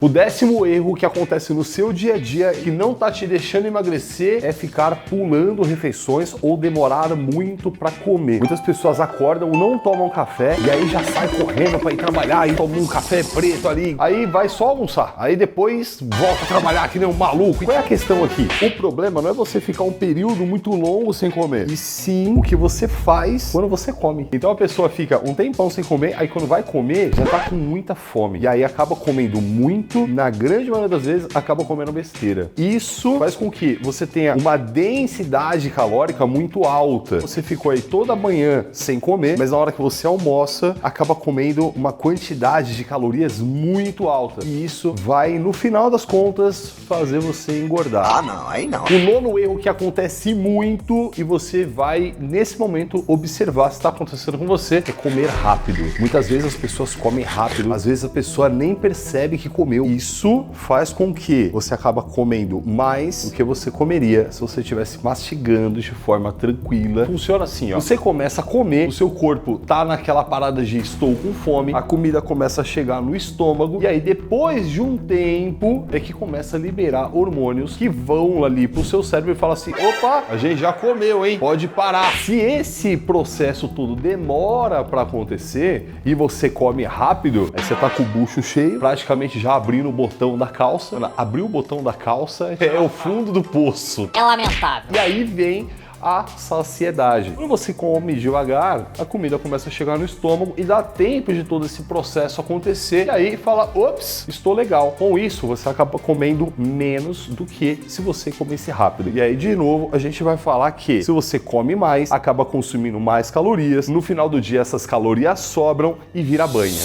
O 10º erro que acontece no seu dia a dia que não tá te deixando emagrecer é ficar pulando refeições ou demorar muito para comer. Muitas pessoas acordam, não tomam café e aí já sai correndo para ir trabalhar e toma um café preto ali. Aí vai só almoçar. Aí depois volta a trabalhar que nem um maluco. Qual é a questão aqui? O problema não é você ficar um período muito longo sem comer, e sim o que você faz quando você come. Então a pessoa fica um tempão sem comer, aí quando vai comer já tá com muita fome. E aí acaba comendo muito, na grande maioria das vezes acaba comendo besteira. Isso faz com que você tenha uma densidade calórica muito alta. Você ficou aí toda manhã sem comer, mas na hora que você almoça, acaba comendo uma quantidade de calorias muito alta. E isso vai, no final das contas, fazer você engordar. Ah, não, aí não. O 9º erro que acontece muito e você vai, nesse momento, observar se está acontecendo com você é comer rápido. Muitas vezes as pessoas comem rápido, às vezes a pessoa nem percebe que comeu. Isso faz com que você acaba comendo mais do que você comeria se você estivesse mastigando de forma tranquila. Funciona assim, ó. Você começa a comer, o seu corpo tá naquela parada de estou com fome, a comida começa a chegar no estômago e aí depois de um tempo é que começa a liberar hormônios que vão ali pro seu cérebro e fala assim: opa, a gente já comeu, hein? Pode parar. Se esse processo todo demora para acontecer e você come rápido, aí você tá com o bucho cheio, praticamente já abrindo o botão da calça. Abrir o botão da calça é o fundo do poço. É lamentável. E aí vem a saciedade. Quando você come devagar, a comida começa a chegar no estômago e dá tempo de todo esse processo acontecer. E aí fala, ops, estou legal. Com isso, você acaba comendo menos do que se você comesse rápido. E aí, de novo, a gente vai falar que se você come mais, acaba consumindo mais calorias. No final do dia, essas calorias sobram e vira banha.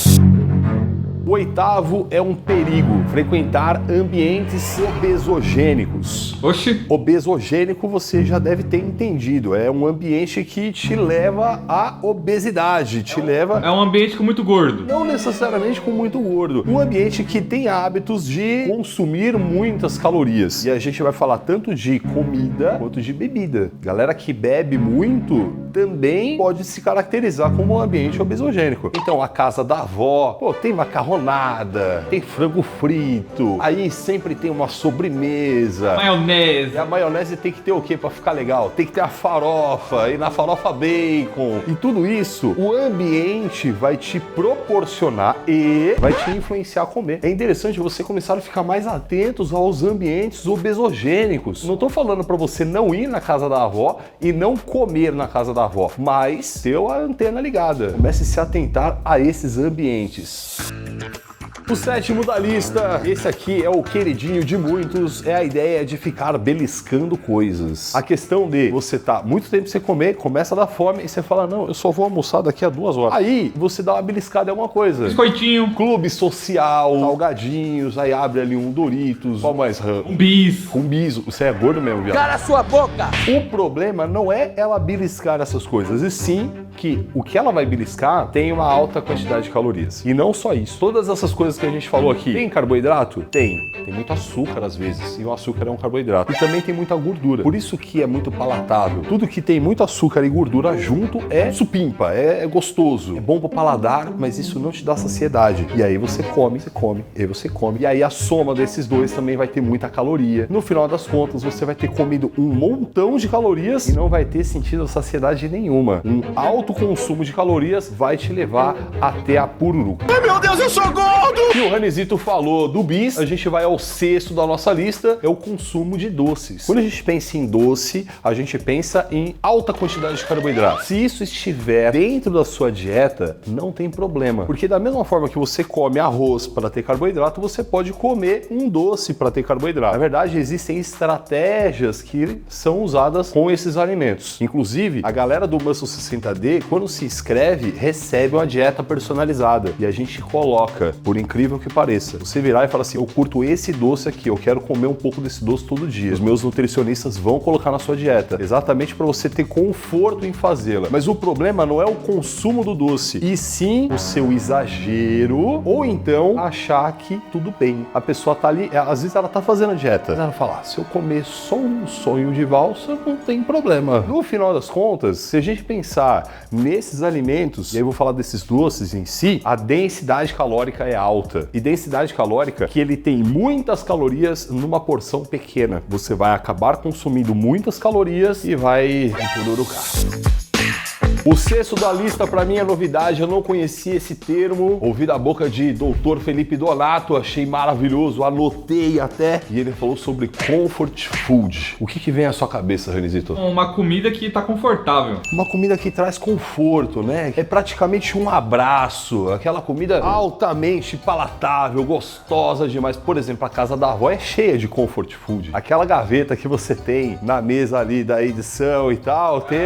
O 8º é um perigo, frequentar ambientes obesogênicos. Oxi! Obesogênico você já deve ter entendido, é um ambiente que te leva à obesidade, É um ambiente com muito gordo. não necessariamente com muito gordo, um ambiente que tem hábitos de consumir muitas calorias. E a gente vai falar tanto de comida quanto de bebida. Galera que bebe muito também pode se caracterizar como um ambiente obesogênico. Então a casa da avó, pô, tem macarronada, tem frango frito, aí sempre tem uma sobremesa. Maionese. E a maionese tem que ter o quê para ficar legal? Tem que ter a farofa, e na farofa bacon. E tudo isso, o ambiente vai te proporcionar e vai te influenciar a comer. É interessante você começar a ficar mais atentos aos ambientes obesogênicos. Não tô falando para você não ir na casa da avó e não comer na casa da avó, mas ter a antena ligada. Comece a se atentar a esses ambientes. O 7º da lista, esse aqui é o queridinho de muitos, é a ideia de ficar beliscando coisas. A questão de você tá muito tempo sem comer, começa a dar fome e você fala, não, eu só vou almoçar daqui a 2 horas. Aí você dá uma beliscada em alguma coisa. Biscoitinho. Clube social, salgadinhos, aí abre ali um Doritos, qual mais? Um bis. Um bis, você é gordo mesmo, viado. Cara, sua boca! O problema não é ela beliscar essas coisas, e sim que o que ela vai beliscar tem uma alta quantidade de calorias. E não só isso, todas essas coisas que a gente falou aqui, tem carboidrato? Tem. Tem muito açúcar às vezes, e o açúcar é um carboidrato. E também tem muita gordura. Por isso que é muito palatável. Tudo que tem muito açúcar e gordura junto é supimpa, é gostoso. É bom pro paladar, mas isso não te dá saciedade. E aí você come, e aí você come. E aí a soma desses dois também vai ter muita caloria. No final das contas, você vai ter comido um montão de calorias e não vai ter sentido saciedade nenhuma. Um alto consumo de calorias vai te levar até a pururuca. Ai, meu Deus, eu sou gordo! E o Ranizito falou do bis, a gente vai ao 6º da nossa lista, é o consumo de doces. Quando a gente pensa em doce, a gente pensa em alta quantidade de carboidrato. Se isso estiver dentro da sua dieta, não tem problema. Porque da mesma forma que você come arroz para ter carboidrato, você pode comer um doce para ter carboidrato. Na verdade, existem estratégias que são usadas com esses alimentos. Inclusive, a galera do Muscle 60D, quando se inscreve, recebe uma dieta personalizada. E a gente coloca, por incrível que pareça, você virar e falar assim, eu curto esse doce aqui, eu quero comer um pouco desse doce todo dia. Os meus nutricionistas vão colocar na sua dieta, exatamente para você ter conforto em fazê-la. Mas o problema não é o consumo do doce, e sim o seu exagero, ou então achar que tudo bem. A pessoa tá ali, às vezes ela tá fazendo a dieta, mas ela fala, se eu comer só um sonho de valsa, não tem problema. No final das contas, se a gente pensar Nesses alimentos, e aí eu vou falar desses doces em si, a densidade calórica é alta. E densidade calórica que ele tem muitas calorias numa porção pequena. Você vai acabar consumindo muitas calorias e vai empururucar. O sexto da lista para mim é novidade, eu não conhecia esse termo, ouvi da boca de Dr. Felipe Donato, achei maravilhoso, anotei até, e ele falou sobre comfort food. O que vem à sua cabeça, Renizito? Uma comida que tá confortável. Uma comida que traz conforto, né? É praticamente um abraço, aquela comida altamente palatável, gostosa demais. Por exemplo, a casa da avó é cheia de comfort food. Aquela gaveta que você tem na mesa ali da edição e tal, tem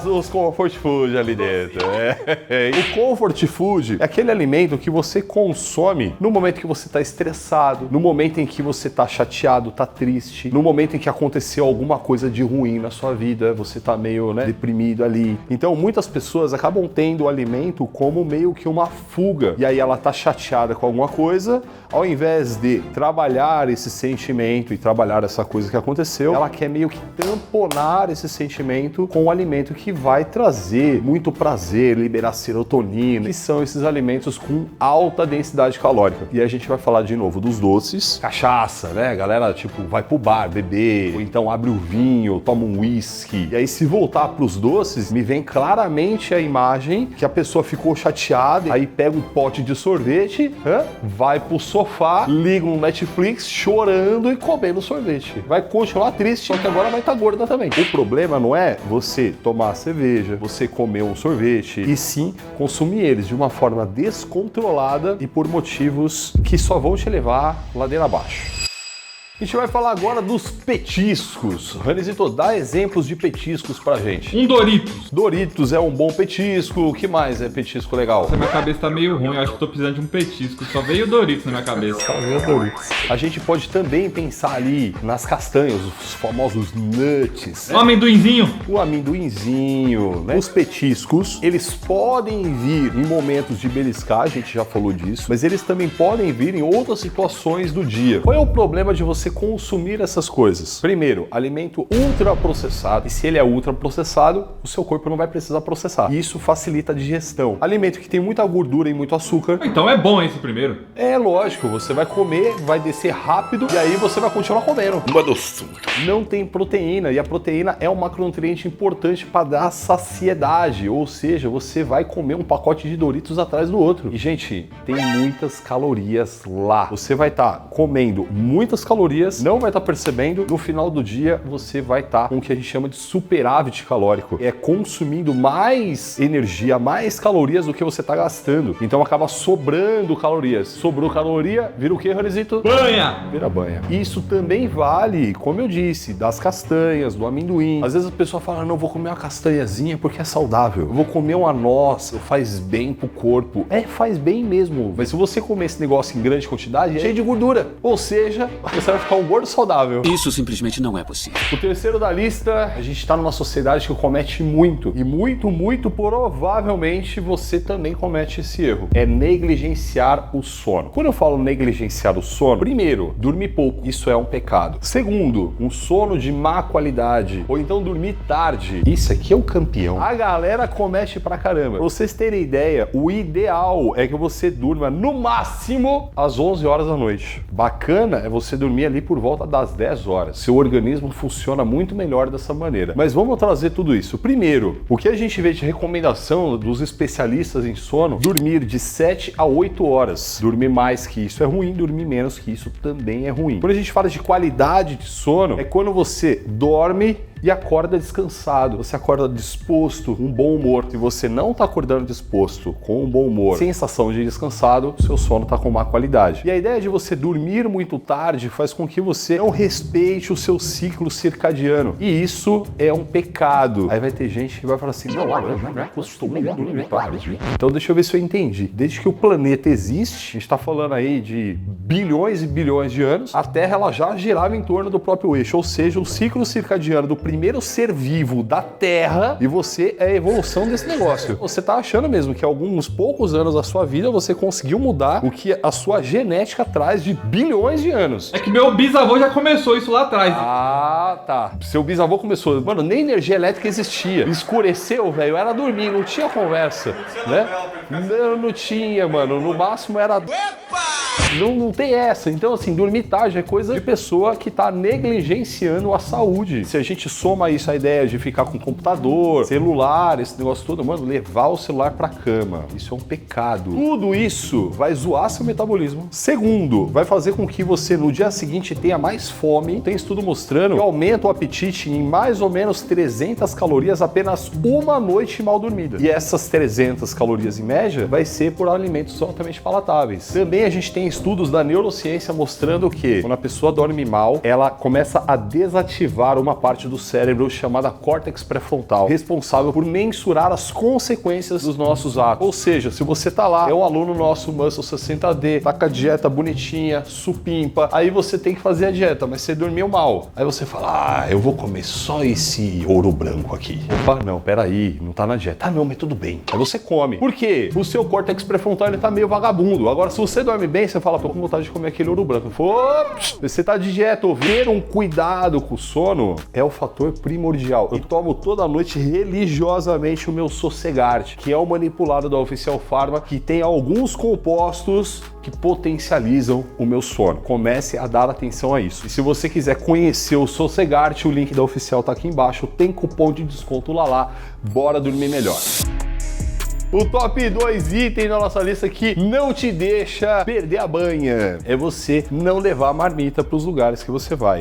os comfort food ali dentro. O comfort food é aquele alimento que você consome no momento que você está estressado, no momento em que você está chateado, está triste, no momento em que aconteceu alguma coisa de ruim na sua vida, você está meio, deprimido ali. Então, muitas pessoas acabam tendo o alimento como meio que uma fuga. E aí ela está chateada com alguma coisa, ao invés de trabalhar esse sentimento e trabalhar essa coisa que aconteceu, ela quer meio que tamponar esse sentimento com o alimento que vai trazer muito prazer, liberar serotonina, que são esses alimentos com alta densidade calórica. E aí a gente vai falar de novo dos doces, cachaça, né? A galera, vai pro bar beber, ou então abre o vinho, toma um whisky. E aí se voltar pros doces, me vem claramente a imagem que a pessoa ficou chateada, aí pega um pote de sorvete, vai pro sofá, liga um Netflix, chorando e comendo sorvete. Vai continuar triste, só que agora vai estar gorda também. O problema não é você tomar cerveja, você comer um sorvete, e sim consumir eles de uma forma descontrolada e por motivos que só vão te levar ladeira abaixo. A gente vai falar agora dos petiscos. Renizito, dá exemplos de petiscos pra gente. Um Doritos. Doritos é um bom petisco. O que mais é petisco legal? Minha cabeça tá meio ruim, eu acho que tô precisando de um petisco. Só veio o Doritos na minha cabeça. Só veio o Doritos. A gente pode também pensar ali nas castanhas, os famosos nuts. Um amendoinzinho. O amendoinzinho, né? Os petiscos, eles podem vir em momentos de beliscar, a gente já falou disso, mas eles também podem vir em outras situações do dia. Qual é o problema de você consumir essas coisas? Primeiro, alimento ultraprocessado. E se ele é ultraprocessado, o seu corpo não vai precisar processar. E isso facilita a digestão. Alimento que tem muita gordura e muito açúcar. Então é bom esse primeiro? É lógico, você vai comer, vai descer rápido e aí você vai continuar comendo. Uma doçura. Não tem proteína e a proteína é um macronutriente importante para dar saciedade. Ou seja, você vai comer um pacote de Doritos atrás do outro. E, gente, tem muitas calorias lá. Você vai estar comendo muitas calorias, não vai estar percebendo, no final do dia você vai estar com o que a gente chama de superávit calórico. É consumindo mais energia, mais calorias do que você está gastando. Então acaba sobrando calorias. Sobrou caloria, vira o que, Renizito? Banha! Vira banha. Isso também vale, como eu disse, das castanhas, do amendoim. Às vezes a pessoa fala, não, vou comer uma castanhazinha porque é saudável. Eu vou comer uma noz, faz bem pro corpo. Faz bem mesmo. Mas se você comer esse negócio em grande quantidade, é cheio de gordura. Ou seja, você vai ficar um gordo saudável. Isso simplesmente não é possível. O terceiro da lista, a gente tá numa sociedade que comete muito, e muito provavelmente você também comete esse erro. É negligenciar o sono. Quando eu falo negligenciar o sono, primeiro, dormir pouco. Isso é um pecado. Segundo, um sono de má qualidade, ou então dormir tarde. Isso aqui é o campeão. A galera comete pra caramba. Pra vocês terem ideia, o ideal é que você durma no máximo às 11 horas da noite. Bacana é você dormir ali por volta das 10 horas. Seu organismo funciona muito melhor dessa maneira. Mas vamos trazer tudo isso. Primeiro, o que a gente vê de recomendação dos especialistas em sono? Dormir de 7 a 8 horas. Dormir mais que isso é ruim, dormir menos que isso também é ruim. Quando a gente fala de qualidade de sono, é quando você dorme e acorda descansado, você acorda disposto, com um bom humor. Se você não está acordando disposto, com um bom humor, sensação de descansado, seu sono está com má qualidade. E a ideia de você dormir muito tarde faz com que você não respeite o seu ciclo circadiano. E isso é um pecado. Aí vai ter gente que vai falar assim, não, eu não costumo dormir tarde. Então deixa eu ver se eu entendi. Desde que o planeta existe, a gente está falando aí de bilhões e bilhões de anos, a Terra ela já girava em torno do próprio eixo, ou seja, o ciclo circadiano do primeiro ser vivo da Terra e você é a evolução desse negócio. Você tá achando mesmo que alguns poucos anos da sua vida você conseguiu mudar o que a sua genética traz de bilhões de anos. É que meu bisavô já começou isso lá atrás. Ah, tá. Seu bisavô começou. Mano, nem energia elétrica existia. Escureceu, velho. Era dormir, não tinha conversa, né? Não tinha, mano. No máximo era... Não tem essa. Então, assim, dormir tarde é coisa de pessoa que tá negligenciando a saúde. Se a gente soma isso à ideia de ficar com computador, celular, esse negócio todo, mano, levar o celular pra cama. Isso é um pecado. Tudo isso vai zoar seu metabolismo. Segundo, vai fazer com que você no dia seguinte tenha mais fome. Tem estudo mostrando que aumenta o apetite em mais ou menos 300 calorias apenas uma noite mal dormida. E essas 300 calorias em média vai ser por alimentos altamente palatáveis. Também a gente tem estudos da neurociência mostrando que quando a pessoa dorme mal, ela começa a desativar uma parte do cérebro chamada córtex pré-frontal, responsável por mensurar as consequências dos nossos atos. Ou seja, se você tá lá, é um aluno nosso, Muscle 60D, tá com a dieta bonitinha, supimpa, aí você tem que fazer a dieta, mas você dormiu mal. Aí você fala, eu vou comer só esse ouro branco aqui. Opa, não, peraí, não tá na dieta. Ah, não, mas tudo bem. Aí você come. Por quê? O seu córtex pré-frontal, ele tá meio vagabundo. Agora, se você dorme bem, você fala, tô com vontade de comer aquele ouro branco. Você tá de dieta, ter um cuidado com o sono é o fator primordial. Eu tomo toda noite religiosamente o meu Sossegarte, que é o manipulado da Oficial Pharma, que tem alguns compostos que potencializam o meu sono. Comece a dar atenção a isso. E se você quiser conhecer o Sossegarte, o link da Oficial tá aqui embaixo, tem cupom de desconto lá. Bora dormir melhor. O top 2 item da nossa lista que não te deixa perder a banha é você não levar a marmita para os lugares que você vai.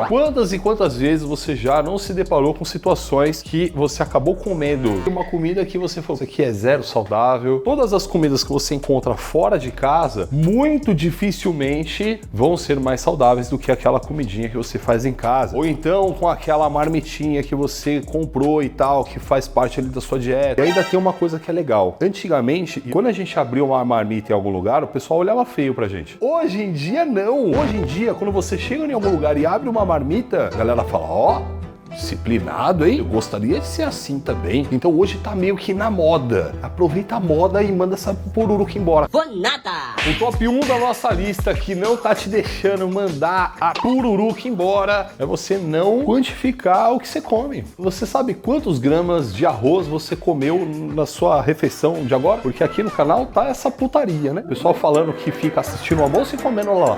Quantas e quantas vezes você já não se deparou com situações que você acabou comendo uma comida que você falou, isso aqui é zero saudável. Todas as comidas que você encontra fora de casa, muito dificilmente vão ser mais saudáveis do que aquela comidinha que você faz em casa. Ou então com aquela marmitinha que você comprou e tal, que faz parte ali da sua dieta. E ainda tem uma coisa que é legal. Antigamente, quando a gente abriu uma marmita em algum lugar, o pessoal olhava feio pra gente. Hoje em dia, não. Hoje em dia, quando você chega em algum lugar e abre uma marmita, a galera fala, disciplinado, hein? Eu gostaria de ser assim também. Então hoje tá meio que na moda. Aproveita a moda e manda essa pururuca embora. Vou nada! O top 1 da nossa lista que não tá te deixando mandar a pururuca embora é você não quantificar o que você come. Você sabe quantos gramas de arroz você comeu na sua refeição de agora? Porque aqui no canal tá essa putaria, né? O pessoal falando que fica assistindo o almoço e comendo lá.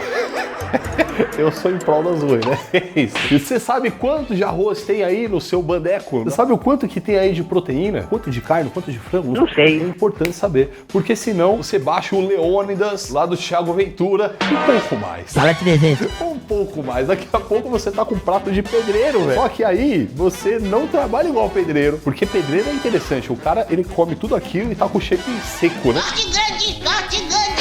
Eu sou em prol das ruas, né? É isso. E você sabe quanto de arroz tem aí no seu bandeco? Você sabe o quanto que tem aí de proteína? Quanto de carne? Quanto de frango? Não sei. É importante saber. Porque senão você baixa o Leônidas lá do Thiago Ventura um pouco mais. Fala 300. Um pouco mais. Daqui a pouco você tá com um prato de pedreiro, velho. Só que aí você não trabalha igual pedreiro. Porque pedreiro é interessante. O cara, ele come tudo aquilo e tá com o shape seco, né?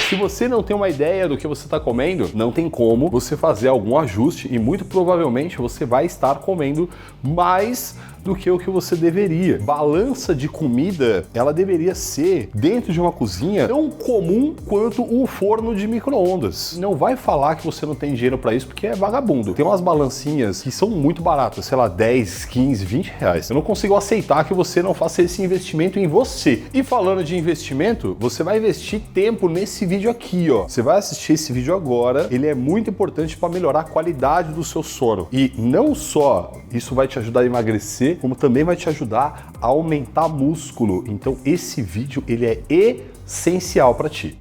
Se você não tem uma ideia do que você está comendo, não tem como você fazer algum ajuste e muito provavelmente você vai estar comendo mais do que o que você deveria. Balança de comida, ela deveria ser, dentro de uma cozinha, tão comum quanto um forno de micro-ondas. Não vai falar que você não tem dinheiro para isso, porque é vagabundo. Tem umas balancinhas que são muito baratas, sei lá, 10, 15, 20 reais. Eu não consigo aceitar que você não faça esse investimento em você. E falando de investimento, você vai investir tempo nesse vídeo aqui, ó. Você vai assistir esse vídeo agora, ele é muito importante para melhorar a qualidade do seu sono. E não só isso vai te ajudar a emagrecer, como também vai te ajudar a aumentar músculo. Então esse vídeo ele é essencial para ti.